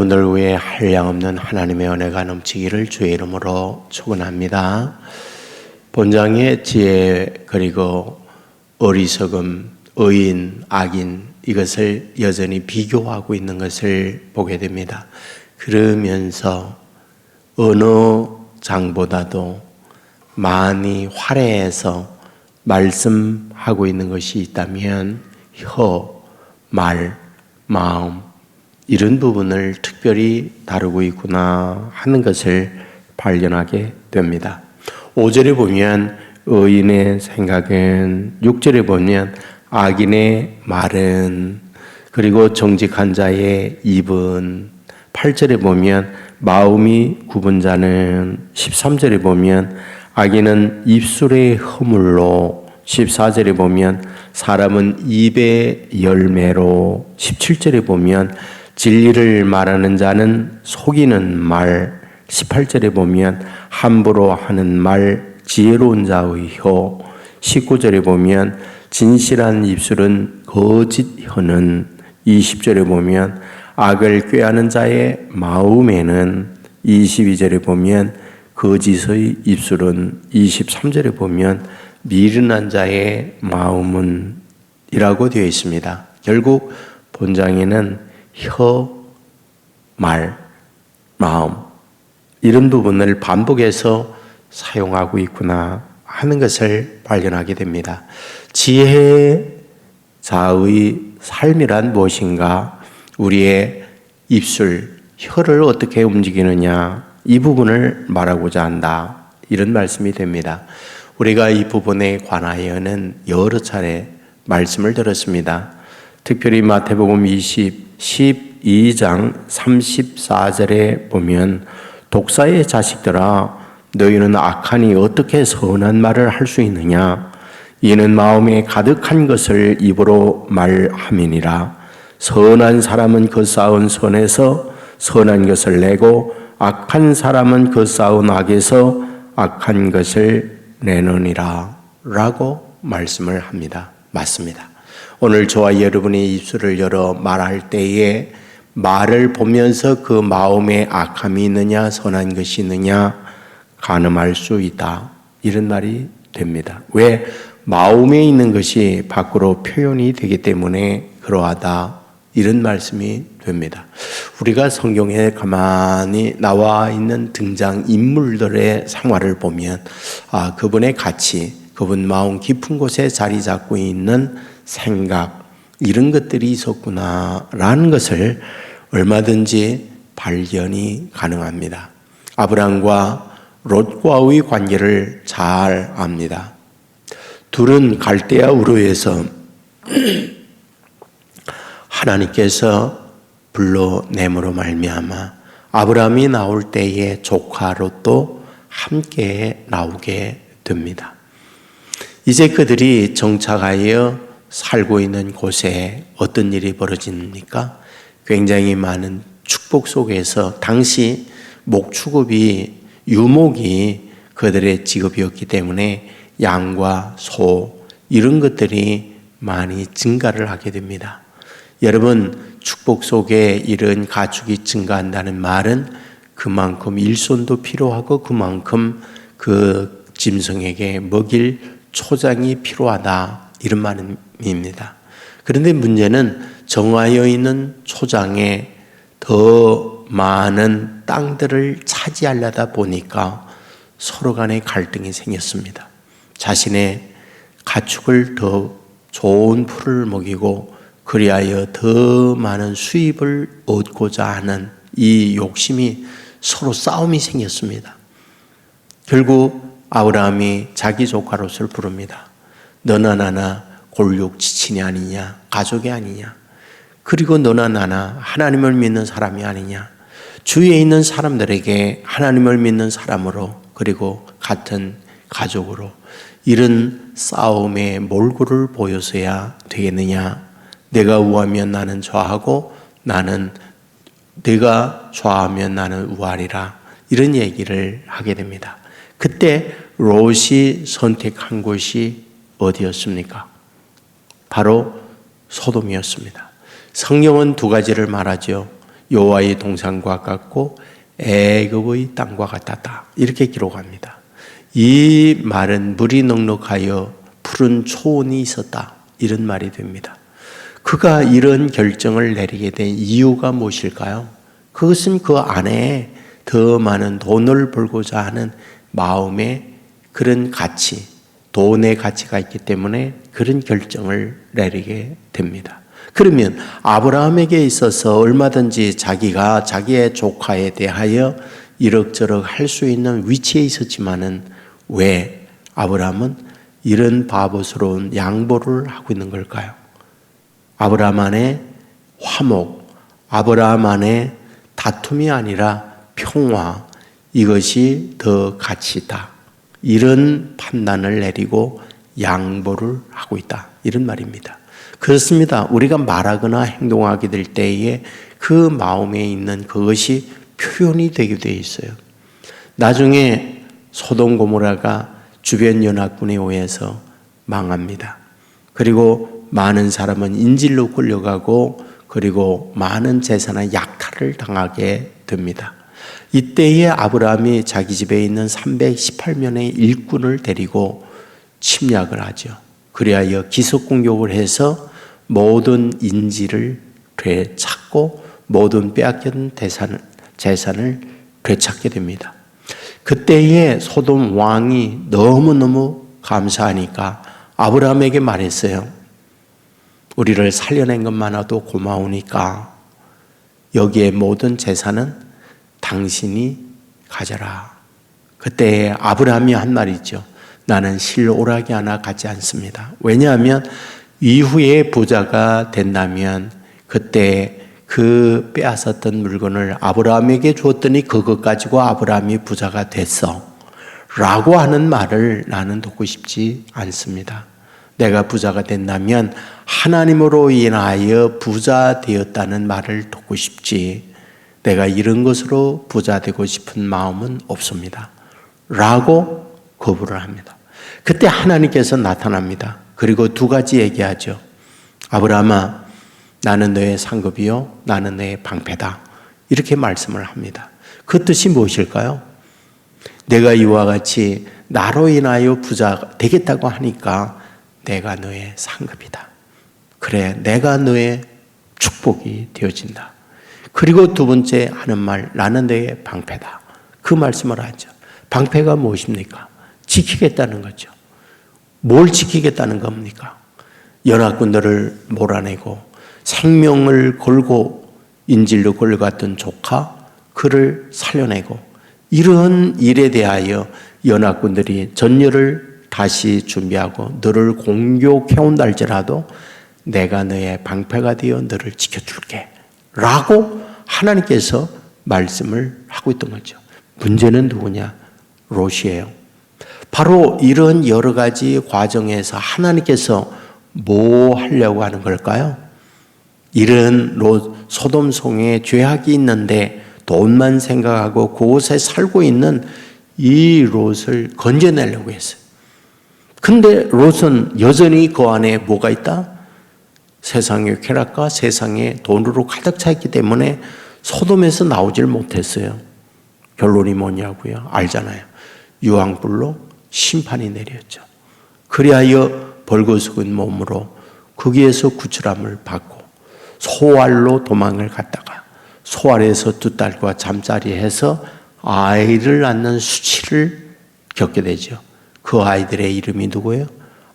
여러분들 위해 한량없는 하나님의 은혜가 넘치기를 주의 이름으로 축원합니다. 본장의 지혜 그리고 어리석음, 의인, 악인 이것을 여전히 비교하고 있는 것을 보게 됩니다. 그러면서 어느 장보다도 많이 화려해서 말씀하고 있는 것이 있다면 혀, 말, 마음 이런 부분을 특별히 다루고 있구나 하는 것을 발견하게 됩니다. 5절에 보면 의인의 생각은, 6절에 보면 악인의 말은, 그리고 정직한 자의 입은, 8절에 보면 마음이 굽은 자는, 13절에 보면 악인은 입술의 허물로, 14절에 보면 사람은 입의 열매로, 17절에 보면 진리를 말하는 자는 속이는 말, 18절에 보면 함부로 하는 말 지혜로운 자의 혀, 19절에 보면 진실한 입술은 거짓 혀는, 20절에 보면 악을 꾀하는 자의 마음에는, 22절에 보면 거짓의 입술은, 23절에 보면 미련한 자의 마음은 이라고 되어 있습니다. 결국 본장에는 혀, 말, 마음 이런 부분을 반복해서 사용하고 있구나 하는 것을 발견하게 됩니다. 지혜자의 삶이란 무엇인가? 우리의 입술, 혀를 어떻게 움직이느냐 이 부분을 말하고자 한다 이런 말씀이 됩니다. 우리가 이 부분에 관하여는 여러 차례 말씀을 들었습니다. 특별히 마태복음 12장 34절에 보면 독사의 자식들아 너희는 악하니 어떻게 선한 말을 할 수 있느냐? 이는 마음에 가득한 것을 입으로 말함이니라. 선한 사람은 그 쌓은 선에서 선한 것을 내고 악한 사람은 그 쌓은 악에서 악한 것을 내느니라 라고 말씀을 합니다. 맞습니다. 오늘 저와 여러분이 입술을 열어 말할 때에 말을 보면서 그 마음에 악함이 있느냐 선한 것이 있느냐 가늠할 수 있다 이런 말이 됩니다. 왜? 마음에 있는 것이 밖으로 표현이 되기 때문에 그러하다 이런 말씀이 됩니다. 우리가 성경에 가만히 나와 있는 등장인물들의 생활을 보면 그분의 가치, 그분 마음 깊은 곳에 자리 잡고 있는 생각 이런 것들이 있었구나라는 것을 얼마든지 발견이 가능합니다. 아브람과 롯과의 관계를 잘 압니다. 둘은 갈대아 우르에서 하나님께서 불러냄으로 말미암아 아브람이 나올 때에 조카 롯도 함께 나오게 됩니다. 이제 그들이 정착하여 살고 있는 곳에 어떤 일이 벌어집니까? 굉장히 많은 축복 속에서 당시 목축업이 유목이 그들의 직업이었기 때문에 양과 소 이런 것들이 많이 증가를 하게 됩니다. 여러분 축복 속에 이런 가축이 증가한다는 말은 그만큼 일손도 필요하고 그만큼 그 짐승에게 먹일 초장이 필요하다 이런 말입니다. 그런데 문제는 정하여 있는 초장에 더 많은 땅들을 차지하려다 보니까 서로 간에 갈등이 생겼습니다. 자신의 가축을 더 좋은 풀을 먹이고 그리하여 더 많은 수입을 얻고자 하는 이 욕심이 서로 싸움이 생겼습니다. 결국 아브라함이 자기 조카 롯을 부릅니다. 너나 나나 골육지친이 아니냐, 가족이 아니냐, 그리고 너나 나나 하나님을 믿는 사람이 아니냐, 주위에 있는 사람들에게 하나님을 믿는 사람으로 그리고 같은 가족으로 이런 싸움의 몰골을 보여서야 되겠느냐. 내가 우하면 나는 좌하고 내가 좌하면 나는 우하리라 이런 얘기를 하게 됩니다. 그때 롯이 선택한 곳이 어디였습니까? 바로 소돔이었습니다. 성경은 두 가지를 말하죠. 여호와의 동산과 같고 애굽의 땅과 같았다. 이렇게 기록합니다. 이 말은 물이 넉넉하여 푸른 초원이 있었다. 이런 말이 됩니다. 그가 이런 결정을 내리게 된 이유가 무엇일까요? 그것은 그 안에 더 많은 돈을 벌고자 하는 마음의 그런 가치, 돈의 가치가 있기 때문에 그런 결정을 내리게 됩니다. 그러면 아브라함에게 있어서 얼마든지 자기가 자기의 조카에 대하여 이럭저럭 할 수 있는 위치에 있었지만은 왜 아브라함은 이런 바보스러운 양보를 하고 있는 걸까요? 아브라함 안에 화목, 아브라함 안에 다툼이 아니라 평화, 이것이 더 가치다. 이런 판단을 내리고 양보를 하고 있다. 이런 말입니다. 그렇습니다. 우리가 말하거나 행동하게 될 때에 그 마음에 있는 그것이 표현이 되게 되어 있어요. 나중에 소돔 고모라가 주변 연합군에 의해서 망합니다. 그리고 많은 사람은 인질로 끌려가고 그리고 많은 재산의 약탈을 당하게 됩니다. 이때에 아브라함이 자기 집에 있는 318명의 일꾼을 데리고 침략을 하죠. 그리하여 기습공격을 해서 모든 인질을 되찾고 모든 빼앗긴 재산을 되찾게 됩니다. 그때에 소돔 왕이 너무너무 감사하니까 아브라함에게 말했어요. 우리를 살려낸 것만으로도 고마우니까 여기에 모든 재산은 당신이 가져라. 그때 아브라함이 한 말이죠. 나는 실오라기 하나 갖지 않습니다. 왜냐하면 이후에 부자가 된다면 그때 그 빼앗았던 물건을 아브라함에게 주었더니 그것 가지고 아브라함이 부자가 됐어 라고 하는 말을 나는 듣고 싶지 않습니다. 내가 부자가 된다면 하나님으로 인하여 부자 되었다는 말을 듣고 싶지 내가 이런 것으로 부자 되고 싶은 마음은 없습니다 라고 거부를 합니다. 그때 하나님께서 나타납니다. 그리고 두 가지 얘기하죠. 아브라함아, 나는 너의 상급이요 나는 너의 방패다. 이렇게 말씀을 합니다. 그 뜻이 무엇일까요? 내가 이와 같이 나로 인하여 부자 되겠다고 하니까 내가 너의 상급이다. 그래, 내가 너의 축복이 되어진다. 그리고 두 번째 하는 말, 나는 너의 방패다. 그 말씀을 하죠. 방패가 무엇입니까? 지키겠다는 거죠. 뭘 지키겠다는 겁니까? 연합군들을 몰아내고 생명을 걸고 인질로 끌려갔던 조카, 그를 살려내고 이런 일에 대하여 연합군들이 전열을 다시 준비하고 너를 공격해온다 할지라도 내가 너의 방패가 되어 너를 지켜줄게 라고 하나님께서 말씀을 하고 있던 거죠. 문제는 누구냐? 롯이에요. 바로 이런 여러 가지 과정에서 하나님께서 뭐 하려고 하는 걸까요? 이런 롯, 소돔성에 죄악이 있는데 돈만 생각하고 그곳에 살고 있는 이 롯을 건져내려고 했어요. 근데 롯은 여전히 그 안에 뭐가 있다? 세상의 쾌락과 세상의 돈으로 가득 차 있기 때문에 소돔에서 나오질 못했어요. 결론이 뭐냐고요? 알잖아요. 유황불로 심판이 내렸죠. 그리하여 벌거죽은 몸으로 거기에서 구출함을 받고 소알로 도망을 갔다가 소알에서 두 딸과 잠자리해서 아이를 낳는 수치를 겪게 되죠. 그 아이들의 이름이 누구예요?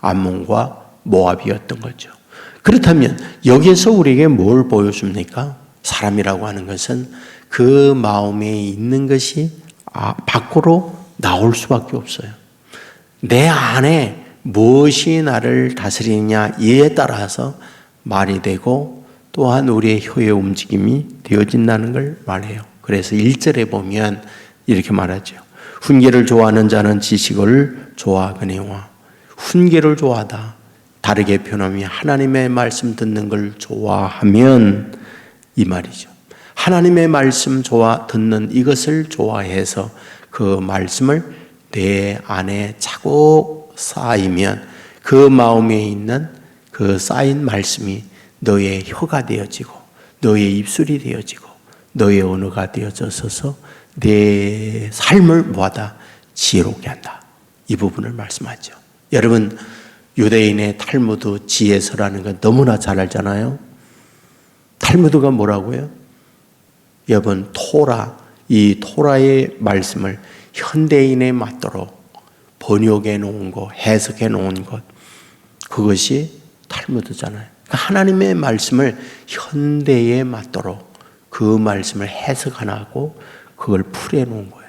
암몬과 모압이었던 거죠. 그렇다면 여기에서 우리에게 뭘 보여줍니까? 사람이라고 하는 것은 그 마음에 있는 것이 밖으로 나올 수밖에 없어요. 내 안에 무엇이 나를 다스리느냐 이에 따라서 말이 되고 또한 우리의 혀의 움직임이 되어진다는 걸 말해요. 그래서 1절에 보면 이렇게 말하죠. 훈계를 좋아하는 자는 지식을 좋아하거니와 훈계를 좋아하다. 다르게 표현하면 하나님의 말씀 듣는 걸 좋아하면 이 말이죠. 하나님의 말씀 듣는 이것을 좋아해서 그 말씀을 내 안에 차곡 쌓이면 그 마음에 있는 그 쌓인 말씀이 너의 혀가 되어지고 너의 입술이 되어지고 너의 언어가 되어져서 내 삶을 뭐하다? 지혜롭게 한다. 이 부분을 말씀하죠. 여러분, 유대인의 탈무드 지혜서라는 건 너무나 잘 알잖아요. 탈무드가 뭐라고요? 여러분, 이 토라의 말씀을 현대인에 맞도록 번역해 놓은 것, 해석해 놓은 것, 그것이 탈무드잖아요. 그러니까 하나님의 말씀을 현대에 맞도록 그 말씀을 해석하고 그걸 풀어 놓은 거예요.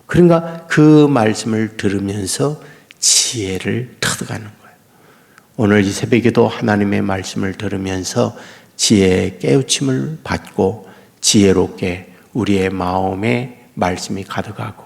그러니까 그 말씀을 들으면서 지혜를 터득하는 거예요. 오늘 이 새벽에도 하나님의 말씀을 들으면서 지혜의 깨우침을 받고 지혜롭게 우리의 마음에 말씀이 가득하고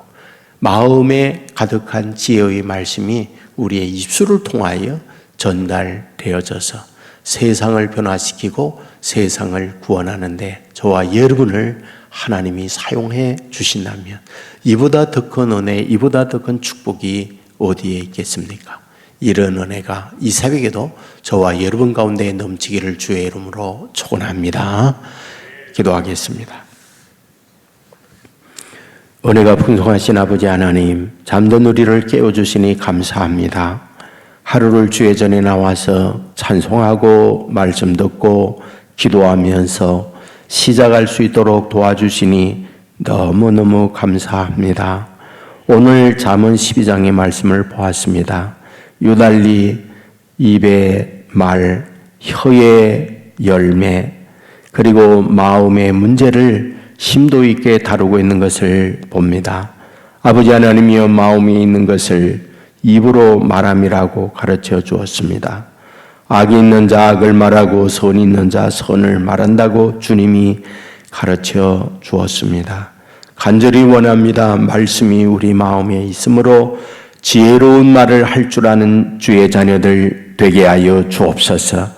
마음에 가득한 지혜의 말씀이 우리의 입술을 통하여 전달되어져서 세상을 변화시키고 세상을 구원하는데 저와 여러분을 하나님이 사용해 주신다면 이보다 더 큰 은혜, 이보다 더 큰 축복이 어디에 있겠습니까? 이런 은혜가 이 새벽에도 저와 여러분 가운데 넘치기를 주의 이름으로 축원합니다. 기도하겠습니다. 은혜가 풍성하신 아버지 하나님, 잠든 우리를 깨워주시니 감사합니다. 하루를 주의 전에 나와서 찬송하고 말씀 듣고 기도하면서 시작할 수 있도록 도와주시니 너무너무 감사합니다. 오늘 잠언 12장의 말씀을 보았습니다. 유달리 입의 말, 혀의 열매, 그리고 마음의 문제를 심도 있게 다루고 있는 것을 봅니다. 아버지 하나님이여, 마음이 있는 것을 입으로 말함이라고 가르쳐 주었습니다. 악이 있는 자 악을 말하고 선이 있는 자 선을 말한다고 주님이 가르쳐 주었습니다. 간절히 원합니다. 말씀이 우리 마음에 있으므로 지혜로운 말을 할 줄 아는 주의 자녀들 되게 하여 주옵소서.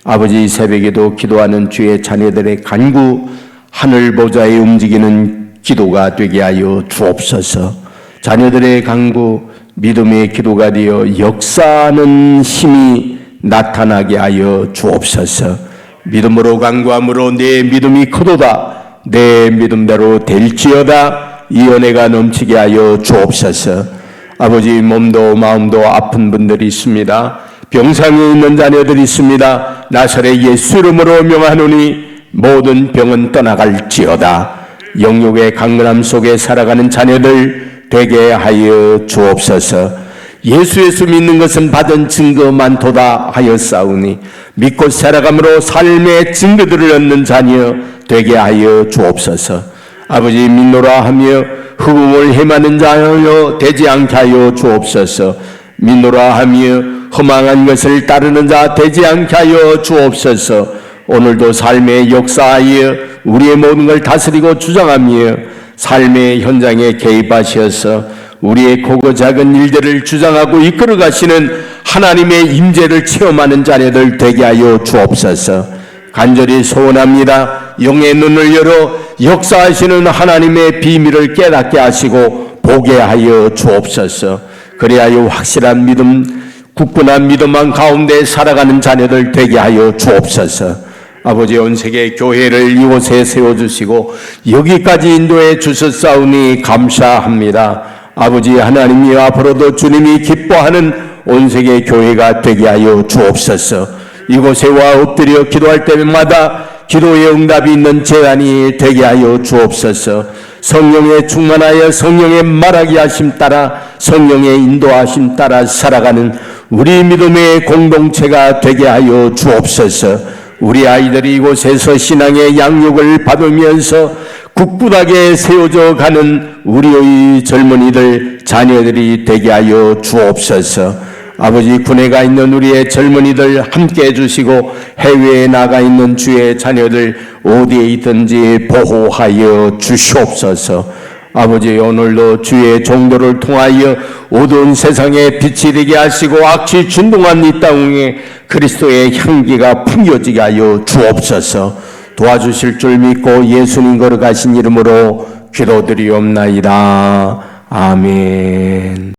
아버지, 새벽에도 기도하는 주의 자녀들의 간구 하늘 보좌에 움직이는 기도가 되게 하여 주옵소서. 자녀들의 간구 믿음의 기도가 되어 역사하는 힘이 나타나게 하여 주옵소서. 믿음으로 간구함으로 내 믿음이 크도다. 내 믿음대로 될지어다. 이 은혜가 넘치게 하여 주옵소서. 아버지, 몸도 마음도 아픈 분들이 있습니다. 병상에 있는 자녀들이 있습니다. 나사렛 예수 이름으로 명하노니 모든 병은 떠나갈지어다. 영육의 강건함 속에 살아가는 자녀들 되게 하여 주옵소서. 예수 믿는 것은 받은 증거 많도다 하였사오니 믿고 살아감으로 삶의 증거들을 얻는 자녀 되게 하여 주옵소서. 아버지, 믿노라 하며 흑음을 행하는 자여 되지 않게 하여 주옵소서. 믿노라 하며 허망한 것을 따르는 자 되지 않게 하여 주옵소서. 오늘도 삶의 역사하여 우리의 모든 걸 다스리고 주장하며 삶의 현장에 개입하셔서 우리의 크고 작은 일들을 주장하고 이끌어 가시는 하나님의 임재를 체험하는 자녀들 되게 하여 주옵소서. 간절히 소원합니다. 영의 눈을 열어 역사하시는 하나님의 비밀을 깨닫게 하시고 보게 하여 주옵소서. 그리하여 확실한 믿음, 굳건한 믿음만 가운데 살아가는 자녀들 되게 하여 주옵소서. 아버지, 온 세계 교회를 이곳에 세워주시고 여기까지 인도해 주셨사오니 감사합니다. 아버지 하나님이 앞으로도 주님이 기뻐하는 온 세계 교회가 되게 하여 주옵소서. 이곳에 와 엎드려 기도할 때마다 기도의 응답이 있는 제안이 되게 하여 주옵소서. 성령에 충만하여 성령의 말하기 하심 따라 성령의 인도하심 따라 살아가는 우리 믿음의 공동체가 되게 하여 주옵소서. 우리 아이들이 이곳에서 신앙의 양육을 받으면서 굳굳하게 세워져 가는 우리의 젊은이들, 자녀들이 되게 하여 주옵소서. 아버지, 군에 가 있는 우리의 젊은이들 함께 해주시고 해외에 나가 있는 주의 자녀들 어디에 있든지 보호하여 주시옵소서. 아버지, 오늘도 주의 종도를 통하여 어두운 세상에 빛이 되게 하시고 악취 준동한 이 땅에 그리스도의 향기가 풍겨지게 하여 주옵소서. 도와주실 줄 믿고 예수님 걸어가신 이름으로 기도드리옵나이다. 아멘.